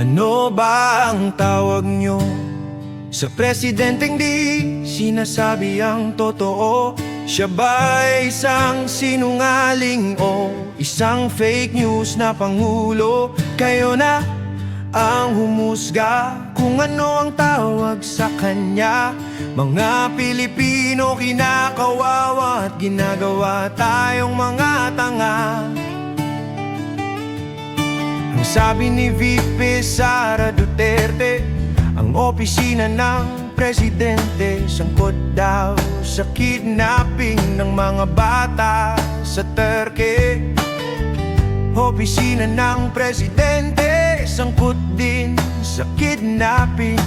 Ano ba ang tawag nyo sa presidenteng di sinasabi ang totoo? Siya ba'y isang sinungaling o isang fake news na pangulo? Kayo na ang humusga kung ano ang tawag sa kanya. Mga Pilipino kinakawawa at ginagawa tayong mga tanga. Ang sabi ni VP Sara Duterte, ang opisina ng presidente sangkot daw sa kidnapping ng mga bata sa Turkey. Opisina ng presidente sangkot din sa kidnapping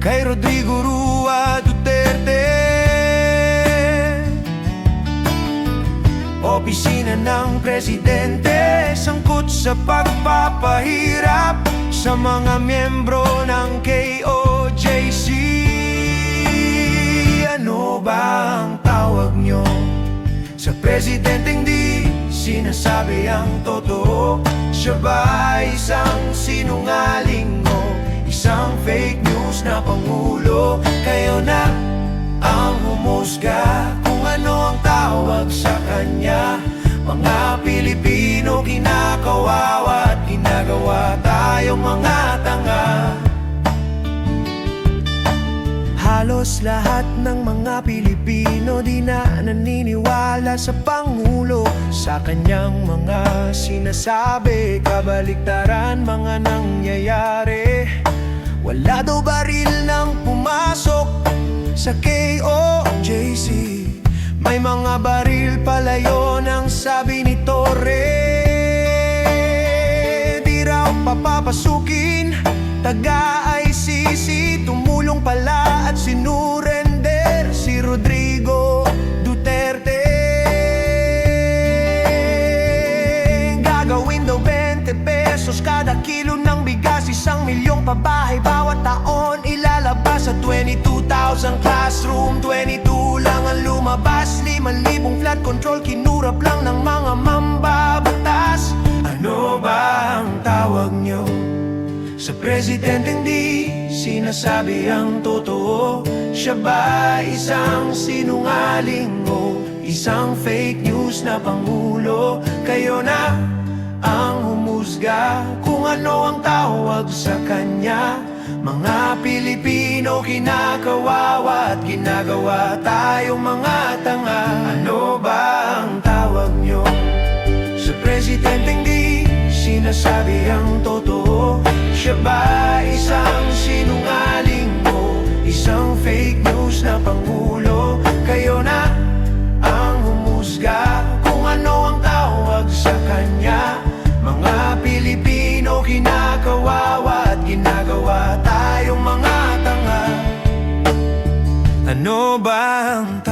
kay Rodrigo Rua Duterte. Opisina ng presidente sangkot sa pagpapahirap sa mga miyembro ng KOJC. Ano ba ang tawag nyo sa presidenteng di sinasabi ang totoo? Siya ba isang sinungaling o isang fake news na pangulo? Kayo na ang humusga kung ano ang tawag sa kanya. Mga Pilipino kinakawawa at ginagawa tayong mga tanga. Halos lahat ng mga Pilipino di na naniniwala sa Pangulo, sa kanyang mga sinasabi. Kabaliktaran mga nangyayari. Wala daw baril nang pumasok sa KOJC. May mga baril pala yun ang sabi ni Torre. Di raw papapasukin taga-ICC. Tumulong pala at sinurrender si Rodrigo Duterte. Gagawin daw 20 pesos kada kilo ng bigas, 1 milyong pabahay bawat taon ilalabas sa 22,000 classroom. 22 lang ang lumabas, 5,000 flood control kinurap lang ng mga mambabatas. Ano ba ang tawag nyo sa presidenteng di sinasabi ang totoo? Siya ba isang sinungaling o isang fake news na pangulo? Kayo na ang humusga kung ano ang tawag sa kanya. Mga Pilipino kinakawawa at ginagawa tayong mga tanga. Ano ba ang tawag nyo sa presidenteng di sinasabi ang totoo? Siya ba isang sinungaling o isang fake news na pangulo? Kayo na ang humusga kung ano ang tawag sa kanya. Mga Pilipino kinakawawa at ginagawa tayong mga tanga. Ano ba ang